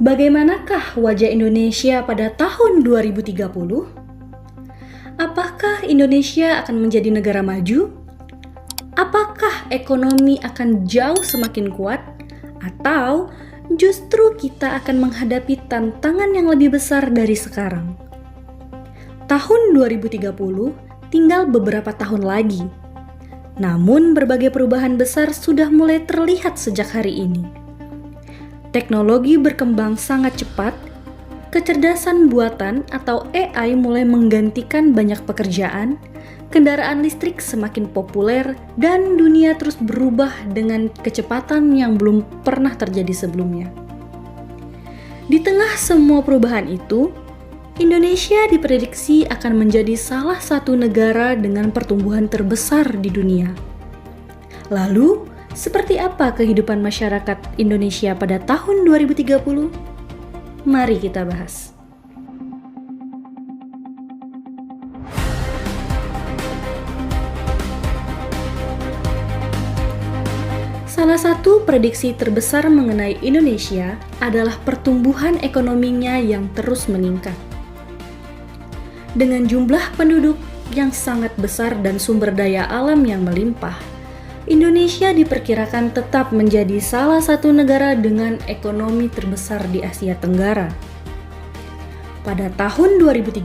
Bagaimanakah wajah Indonesia pada tahun 2030? Apakah Indonesia akan menjadi negara maju? Apakah ekonomi akan jauh semakin kuat? Atau justru kita akan menghadapi tantangan yang lebih besar dari sekarang? Tahun 2030 tinggal beberapa tahun lagi. Namun berbagai perubahan besar sudah mulai terlihat sejak hari ini. Teknologi berkembang sangat cepat, kecerdasan buatan atau AI mulai menggantikan banyak pekerjaan, kendaraan listrik semakin populer, dan dunia terus berubah dengan kecepatan yang belum pernah terjadi sebelumnya. Di tengah semua perubahan itu, Indonesia diprediksi akan menjadi salah satu negara dengan pertumbuhan terbesar di dunia. Lalu, seperti apa kehidupan masyarakat Indonesia pada tahun 2030? Mari kita bahas. Salah satu prediksi terbesar mengenai Indonesia adalah pertumbuhan ekonominya yang terus meningkat. Dengan jumlah penduduk yang sangat besar dan sumber daya alam yang melimpah, Indonesia diperkirakan tetap menjadi salah satu negara dengan ekonomi terbesar di Asia Tenggara. Pada tahun 2030,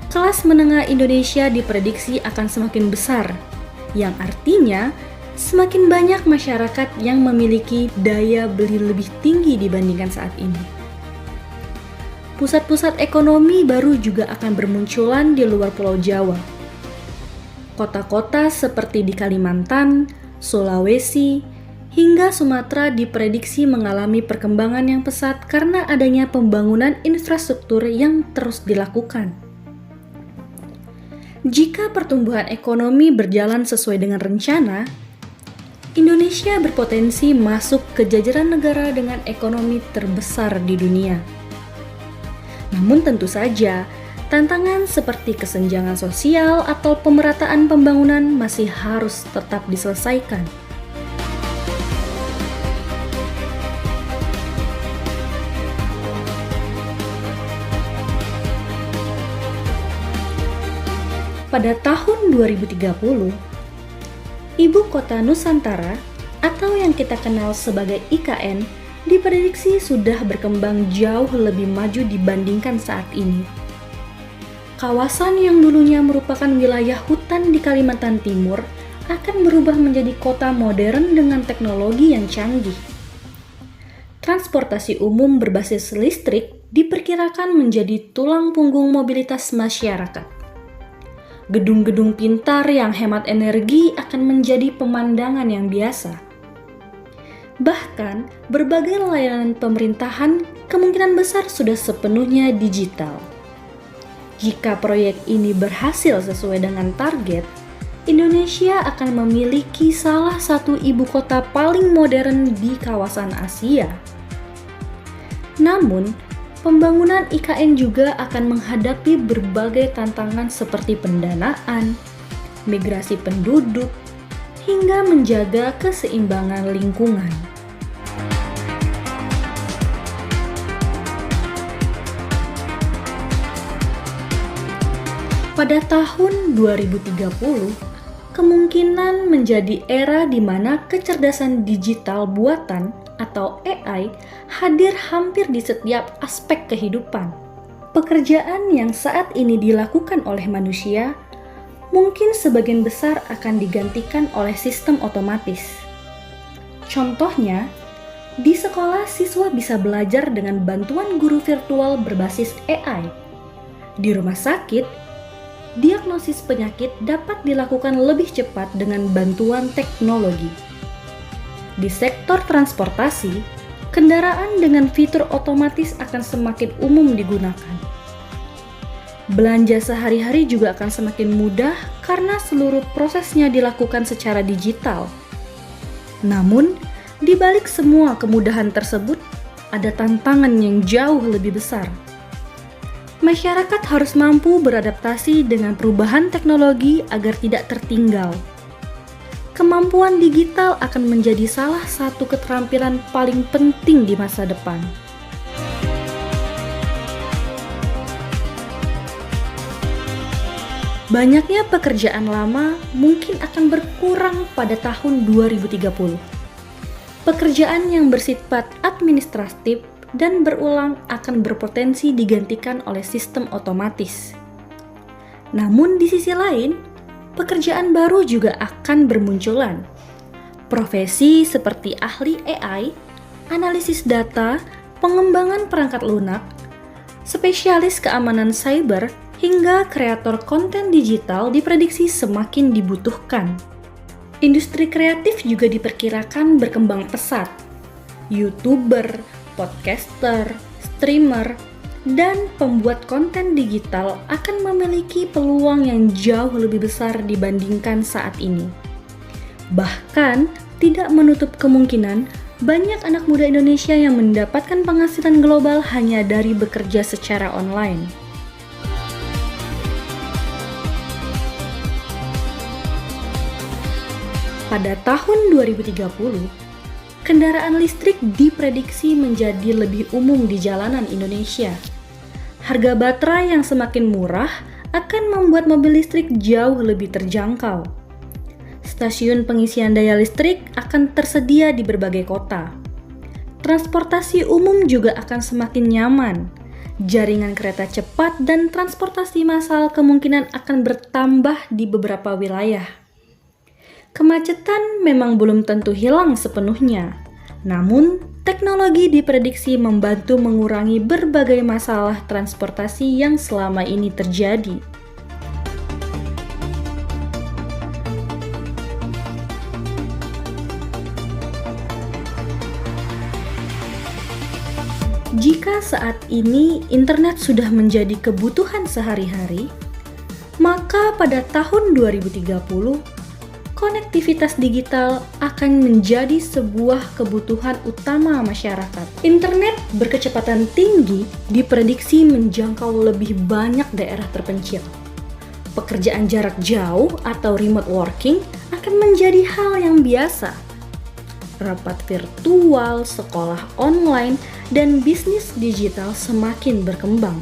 kelas menengah Indonesia diprediksi akan semakin besar, yang artinya semakin banyak masyarakat yang memiliki daya beli lebih tinggi dibandingkan saat ini. Pusat-pusat ekonomi baru juga akan bermunculan di luar Pulau Jawa. Kota-kota seperti di Kalimantan, Sulawesi, hingga Sumatera diprediksi mengalami perkembangan yang pesat karena adanya pembangunan infrastruktur yang terus dilakukan. Jika pertumbuhan ekonomi berjalan sesuai dengan rencana, Indonesia berpotensi masuk ke jajaran negara dengan ekonomi terbesar di dunia. Namun tentu saja, tantangan seperti kesenjangan sosial atau pemerataan pembangunan masih harus tetap diselesaikan. Pada tahun 2030, Ibu Kota Nusantara atau yang kita kenal sebagai IKN diprediksi sudah berkembang jauh lebih maju dibandingkan saat ini. Kawasan yang dulunya merupakan wilayah hutan di Kalimantan Timur akan berubah menjadi kota modern dengan teknologi yang canggih. Transportasi umum berbasis listrik diperkirakan menjadi tulang punggung mobilitas masyarakat. Gedung-gedung pintar yang hemat energi akan menjadi pemandangan yang biasa. Bahkan, berbagai layanan pemerintahan kemungkinan besar sudah sepenuhnya digital. Jika proyek ini berhasil sesuai dengan target, Indonesia akan memiliki salah satu ibu kota paling modern di kawasan Asia. Namun, pembangunan IKN juga akan menghadapi berbagai tantangan seperti pendanaan, migrasi penduduk, hingga menjaga keseimbangan lingkungan. Pada tahun 2030, kemungkinan menjadi era di mana kecerdasan digital buatan atau AI hadir hampir di setiap aspek kehidupan. Pekerjaan yang saat ini dilakukan oleh manusia mungkin sebagian besar akan digantikan oleh sistem otomatis. Contohnya, di sekolah siswa bisa belajar dengan bantuan guru virtual berbasis AI. Di rumah sakit, diagnosis penyakit dapat dilakukan lebih cepat dengan bantuan teknologi. Di sektor transportasi, kendaraan dengan fitur otomatis akan semakin umum digunakan. Belanja sehari-hari juga akan semakin mudah karena seluruh prosesnya dilakukan secara digital. Namun, di balik semua kemudahan tersebut, ada tantangan yang jauh lebih besar. Masyarakat harus mampu beradaptasi dengan perubahan teknologi agar tidak tertinggal. Kemampuan digital akan menjadi salah satu keterampilan paling penting di masa depan. Banyaknya pekerjaan lama mungkin akan berkurang pada tahun 2030. Pekerjaan yang bersifat administratif dan berulang akan berpotensi digantikan oleh sistem otomatis. Namun di sisi lain, pekerjaan baru juga akan bermunculan. Profesi seperti ahli AI, analisis data, pengembangan perangkat lunak, spesialis keamanan cyber, hingga kreator konten digital diprediksi semakin dibutuhkan. Industri kreatif juga diperkirakan berkembang pesat. YouTuber, podcaster, streamer, dan pembuat konten digital akan memiliki peluang yang jauh lebih besar dibandingkan saat ini. Bahkan, tidak menutup kemungkinan banyak anak muda Indonesia yang mendapatkan penghasilan global hanya dari bekerja secara online. Pada tahun 2030, kendaraan listrik diprediksi menjadi lebih umum di jalanan Indonesia. Harga baterai yang semakin murah akan membuat mobil listrik jauh lebih terjangkau. Stasiun pengisian daya listrik akan tersedia di berbagai kota. Transportasi umum juga akan semakin nyaman. Jaringan kereta cepat dan transportasi massal kemungkinan akan bertambah di beberapa wilayah. Kemacetan memang belum tentu hilang sepenuhnya, namun teknologi diprediksi membantu mengurangi berbagai masalah transportasi yang selama ini terjadi. Jika saat ini internet sudah menjadi kebutuhan sehari-hari, maka pada tahun 2030, konektivitas digital akan menjadi sebuah kebutuhan utama masyarakat. Internet berkecepatan tinggi diprediksi menjangkau lebih banyak daerah terpencil. Pekerjaan jarak jauh atau remote working akan menjadi hal yang biasa. Rapat virtual, sekolah online, dan bisnis digital semakin berkembang.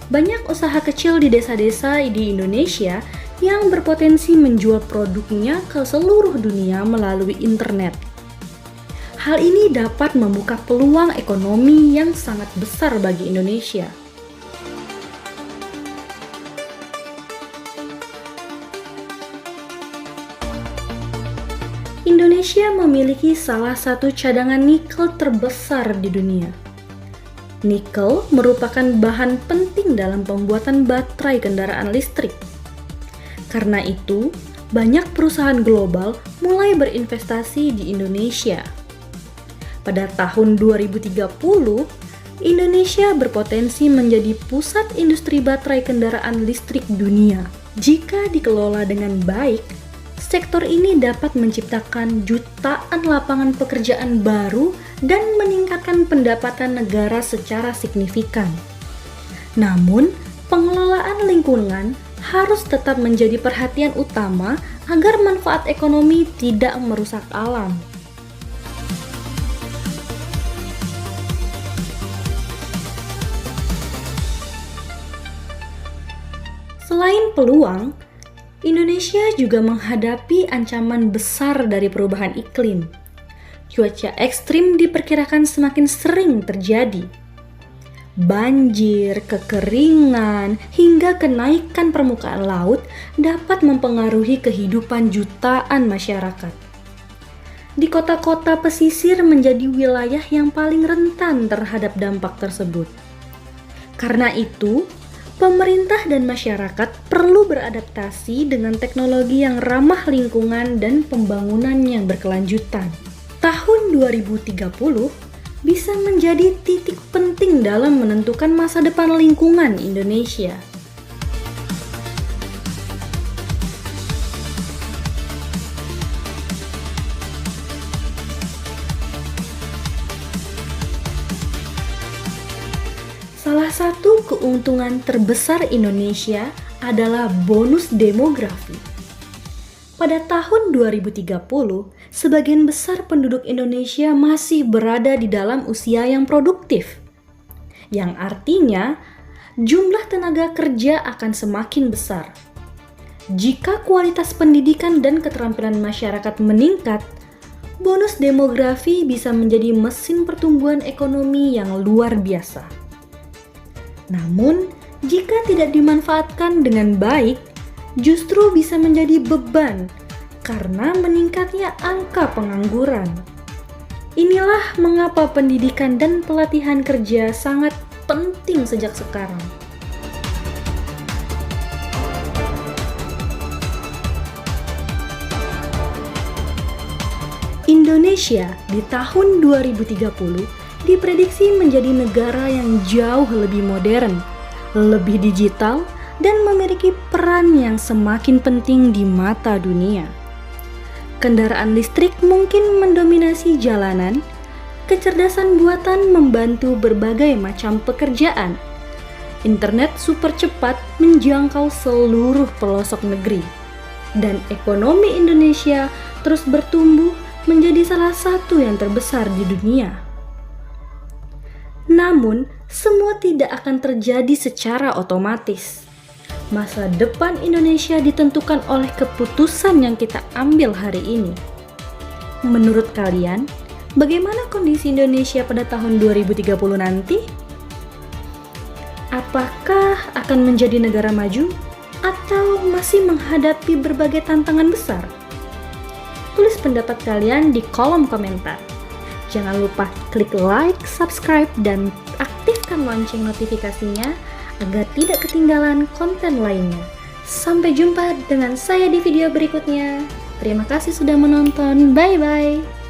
Banyak usaha kecil di desa-desa di Indonesia yang berpotensi menjual produknya ke seluruh dunia melalui internet. Hal ini dapat membuka peluang ekonomi yang sangat besar bagi Indonesia. Indonesia memiliki salah satu cadangan nikel terbesar di dunia. Nikel merupakan bahan penting dalam pembuatan baterai kendaraan listrik. Karena itu, banyak perusahaan global mulai berinvestasi di Indonesia. Pada tahun 2030, Indonesia berpotensi menjadi pusat industri baterai kendaraan listrik dunia. Jika dikelola dengan baik, sektor ini dapat menciptakan jutaan lapangan pekerjaan baru dan meningkatkan pendapatan negara secara signifikan. Namun, pengelolaan lingkungan harus tetap menjadi perhatian utama agar manfaat ekonomi tidak merusak alam. Selain peluang, Indonesia juga menghadapi ancaman besar dari perubahan iklim. Cuaca ekstrim diperkirakan semakin sering terjadi. Banjir, kekeringan, hingga kenaikan permukaan laut dapat mempengaruhi kehidupan jutaan masyarakat. Di kota-kota pesisir menjadi wilayah yang paling rentan terhadap dampak tersebut. Karena itu, pemerintah dan masyarakat perlu beradaptasi dengan teknologi yang ramah lingkungan dan pembangunan yang berkelanjutan. Tahun 2030 bisa menjadi titik penting dalam menentukan masa depan lingkungan Indonesia. Salah satu keuntungan terbesar Indonesia adalah bonus demografi. Pada tahun 2030, sebagian besar penduduk Indonesia masih berada di dalam usia yang produktif. Yang artinya, jumlah tenaga kerja akan semakin besar. Jika kualitas pendidikan dan keterampilan masyarakat meningkat, bonus demografi bisa menjadi mesin pertumbuhan ekonomi yang luar biasa. Namun, jika tidak dimanfaatkan dengan baik, justru bisa menjadi beban karena meningkatnya angka pengangguran. Inilah mengapa pendidikan dan pelatihan kerja sangat penting sejak sekarang. Indonesia di tahun 2030 diprediksi menjadi negara yang jauh lebih modern, lebih digital, dan memiliki peran yang semakin penting di mata dunia. Kendaraan listrik mungkin mendominasi jalanan, kecerdasan buatan membantu berbagai macam pekerjaan. Internet super cepat menjangkau seluruh pelosok negeri, dan ekonomi Indonesia terus bertumbuh menjadi salah satu yang terbesar di dunia. Namun, semua tidak akan terjadi secara otomatis. Masa depan Indonesia ditentukan oleh keputusan yang kita ambil hari ini. Menurut kalian, bagaimana kondisi Indonesia pada tahun 2030 nanti? Apakah akan menjadi negara maju atau masih menghadapi berbagai tantangan besar? Tulis pendapat kalian di kolom komentar. Jangan lupa klik like, subscribe, dan aktifkan lonceng notifikasinya agar tidak ketinggalan konten lainnya. Sampai jumpa dengan saya di video berikutnya. Terima kasih sudah menonton. Bye-bye.